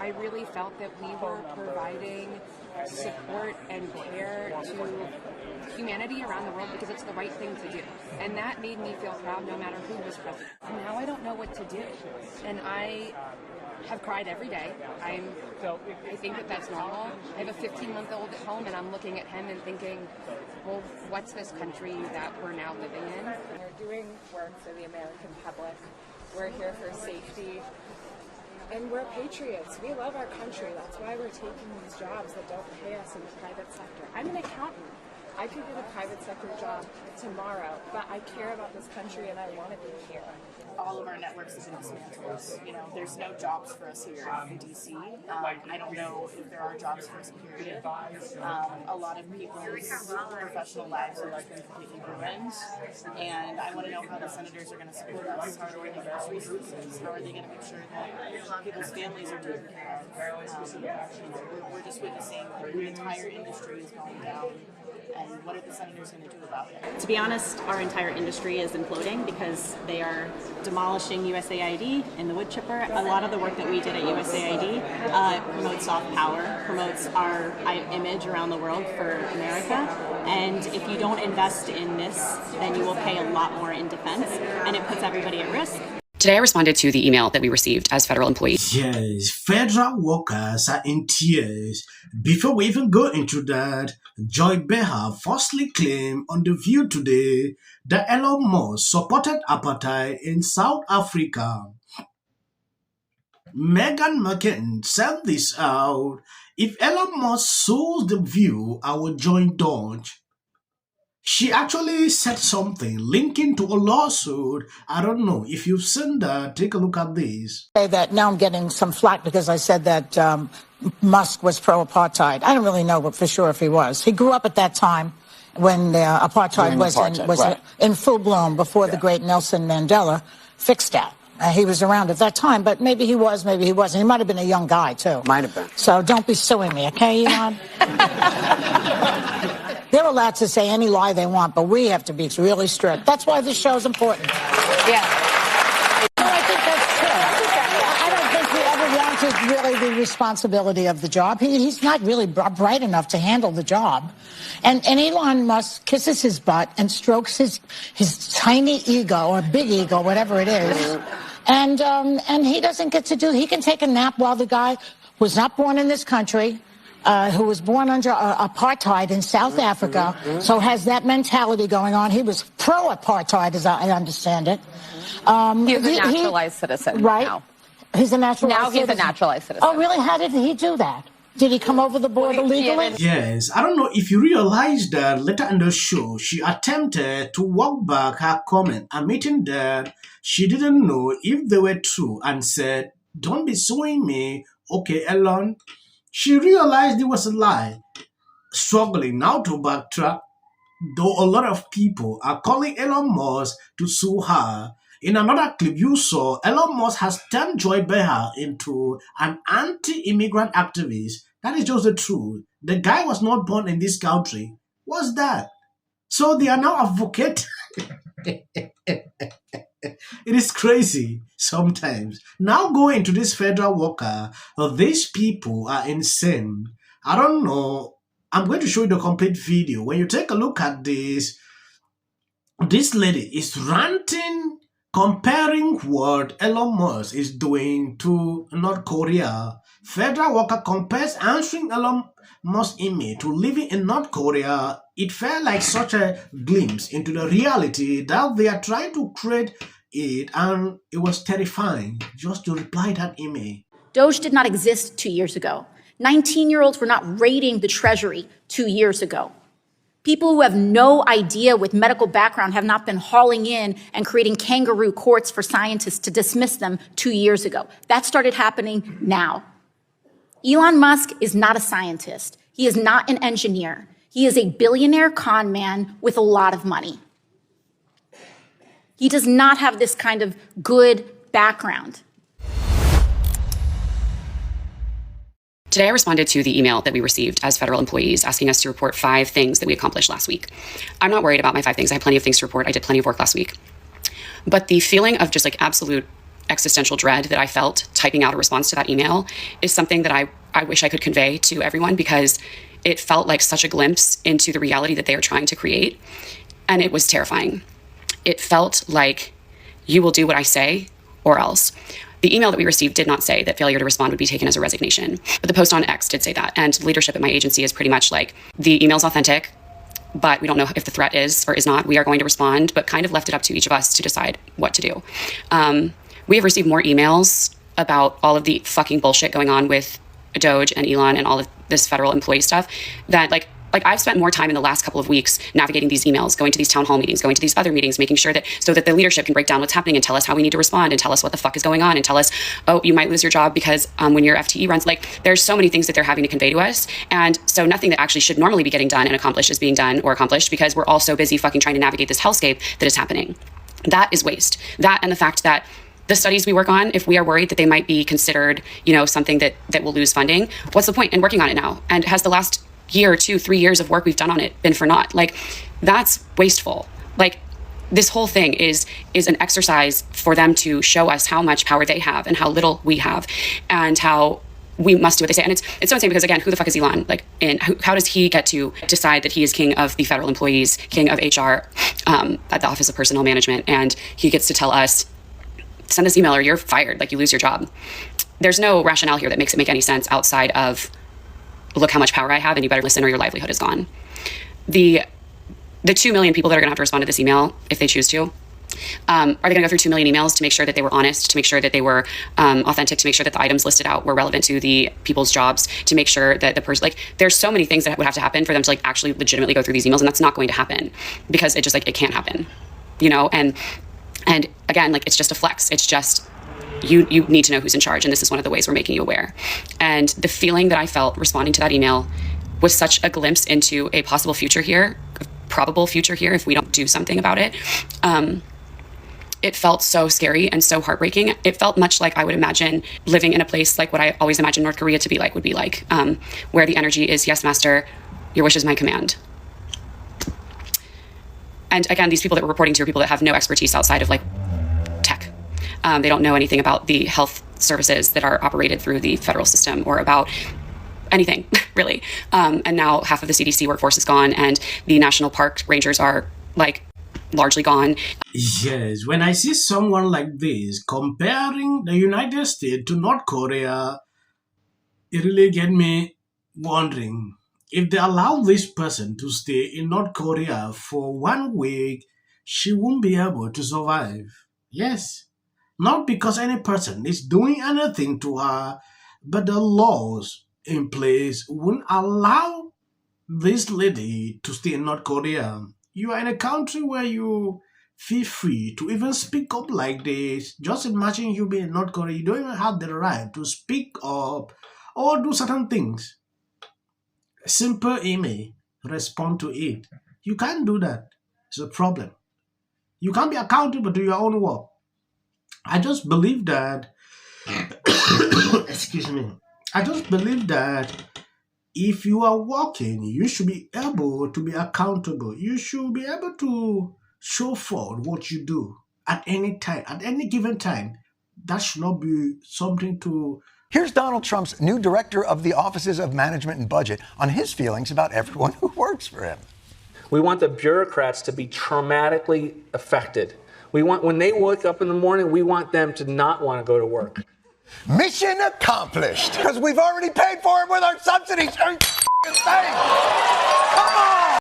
I really felt that we were providing support and care to humanity around the world because it's the right thing to do. And that made me feel proud no matter who was president. And now I don't know what to do. And I have cried every day. I think that that's normal. I have a 15-month-old at home, and I'm looking at him and thinking, well, what's this country that we're now living in? We're doing work for the American public. We're here for safety. And we're patriots. We love our country. That's why we're taking these jobs that don't pay us in the private sector. I'm an accountant. I could get a private sector job tomorrow, but I care about this country and I want to be here. All of our networks have been dismantled. You know, there's no jobs for us here in DC. I don't know if there are jobs for us, period. A lot of people's professional lives have just been completely ruined. And I want to know how the senators are going to support us. How are they going to give us resources? How are they going to make sure that people's families are taken care of? We're just witnessing the entire industry is going down. And what are the senators going to do about it? To be honest, our entire industry is imploding because they are demolishing USAID and the wood chipper. A lot of the work that we did at USAID promotes soft power, promotes our image around the world for America. And if you don't invest in this, then you will pay a lot more in defense, and it puts everybody at risk. Today I responded to the email that we received as federal employees. Yes, federal workers are in tears. Before we even go into that, Joy Behar falsely claimed on The View today that Elon Musk supported apartheid in South Africa. Meghan Markle said this out. If Elon Musk sues The View, I will join DOGE. She actually said something linking to a lawsuit. I don't know if you've seen that. Take a look at this. That now I'm getting some flack because I said that Musk was pro-apartheid. I don't really know for sure if he was. He grew up at that time when apartheid was in full bloom before the great Nelson Mandela fixed that. He was around at that time, but maybe he was, maybe he wasn't. He might have been a young guy, too. Might have been. So don't be suing me, okay, Elon? They're allowed to say any lie they want, but we have to be really strict. That's why this show's important. Yeah. I think that's true. I don't think he ever wanted really the responsibility of the job. He's not really bright enough to handle the job. And Elon Musk kisses his butt and strokes his tiny ego or big ego, whatever it is. And he doesn't get to he can take a nap while the guy was not born in this country, who was born under apartheid in South Africa, so has that mentality going on. He was pro-apartheid, as I understand it. He's a naturalized citizen. Right. Now. He's a naturalized citizen. Now he's a naturalized citizen. Oh, really? How did he do that? Did he come over the border legally? Yes, I don't know if you realize that later in the show, she attempted to walk back her comment, admitting that she didn't know if they were true and said, "Don't be suing me, okay, Elon." She realized it was a lie, struggling now to backtrack, though a lot of people are calling Elon Musk to sue her. In another clip you saw, Elon Musk has turned Joy Behar into an anti-immigrant activist. That is just the truth. The guy was not born in this country. What's that? So they are now advocating. It is crazy sometimes. Now going to this federal worker, these people are insane. I don't know. I'm going to show you the complete video. When you take a look at this lady is ranting, comparing what Elon Musk is doing to North Korea. Federal worker compares answering Elon Musk's email to living in North Korea. It felt like such a glimpse into the reality that they are trying to create it, and it was terrifying just to reply that email. DOGE did not exist 2 years ago. 19-year-olds were not raiding the Treasury 2 years ago. People who have no idea with medical background have not been hauling in and creating kangaroo courts for scientists to dismiss them 2 years ago. That started happening now. Elon Musk is not a scientist. He is not an engineer. He is a billionaire con man with a lot of money. He does not have this kind of good background. Today I responded to the email that we received as federal employees asking us to report 5 things that we accomplished last week. I'm not worried about my 5 things. I have plenty of things to report. I did plenty of work last week. But the feeling of just like absolute existential dread that I felt typing out a response to that email is something that I wish I could convey to everyone, because it felt like such a glimpse into the reality that they are trying to create. And it was terrifying. It felt like, you will do what I say or else. The email that we received did not say that failure to respond would be taken as a resignation, but the post on X did say that. And leadership at my agency is pretty much like, the email's authentic, but we don't know if the threat is or is not. We are going to respond, but kind of left it up to each of us to decide what to do. We have received more emails about all of the fucking bullshit going on with DOGE and Elon and all of this federal employee stuff, that like I've spent more time in the last couple of weeks navigating these emails, going to these town hall meetings, going to these other meetings, making sure that so that the leadership can break down what's happening and tell us how we need to respond and tell us what the fuck is going on and tell us, oh, you might lose your job because when your FTE runs, like there's so many things that they're having to convey to us. And so nothing that actually should normally be getting done and accomplished is being done or accomplished, because we're all so busy fucking trying to navigate this hellscape that is happening. That is waste. That and the fact that the studies we work on, if we are worried that they might be considered, something that will lose funding, what's the point in working on it now? And has the last year, 2, 3 years of work we've done on it been for naught? Like, that's wasteful. Like, this whole thing is an exercise for them to show us how much power they have and how little we have, and how we must do what they say. And it's so insane because, again, who the fuck is Elon? Like, how does he get to decide that he is king of the federal employees, king of HR at the Office of Personnel Management, and he gets to tell us, send this email or you're fired, like you lose your job? There's no rationale here that makes it make any sense outside of, look how much power I have and you better listen or your livelihood is gone. The 2 million people that are gonna have to respond to this email, if they choose to, are they gonna go through 2 million emails to make sure that they were honest, to make sure that they were authentic, to make sure that the items listed out were relevant to the people's jobs, to make sure that the person, like, there's so many things that would have to happen for them to like actually legitimately go through these emails, and that's not going to happen because it just like, it can't happen, and again, like, it's just a flex. It's just, you need to know who's in charge, and this is one of the ways we're making you aware. And the feeling that I felt responding to that email was such a glimpse into a possible future here, a probable future here if we don't do something about it. It felt so scary and so heartbreaking. It felt much like I would imagine living in a place like what I always imagined North Korea to be like, where the energy is, yes, master, your wish is my command. And again, these people that we're reporting to are people that have no expertise outside of like tech. They don't know anything about the health services that are operated through the federal system or about anything, really. And now half of the CDC workforce is gone, and the national park rangers are like largely gone. Yes, when I see someone like this comparing the United States to North Korea, it really gets me wondering, if they allow this person to stay in North Korea for 1 week, she won't be able to survive. Yes, not because any person is doing anything to her, but the laws in place won't allow this lady to stay in North Korea. You are in a country where you feel free to even speak up like this. Just imagine you being in North Korea. You don't even have the right to speak up or do certain things. A simple email, respond to it. You can't do that. It's a problem. You can't be accountable to your own work. I just believe that, excuse me, I just believe that if you are working, you should be able to be accountable. You should be able to show forth what you do at any time, at any given time. That should not be something to... Here's Donald Trump's new director of the Offices of Management and Budget on his feelings about everyone who works for him. We want the bureaucrats to be traumatically affected. We want, when they wake up in the morning, we want them to not want to go to work. Mission accomplished, because we've already paid for it with our subsidies.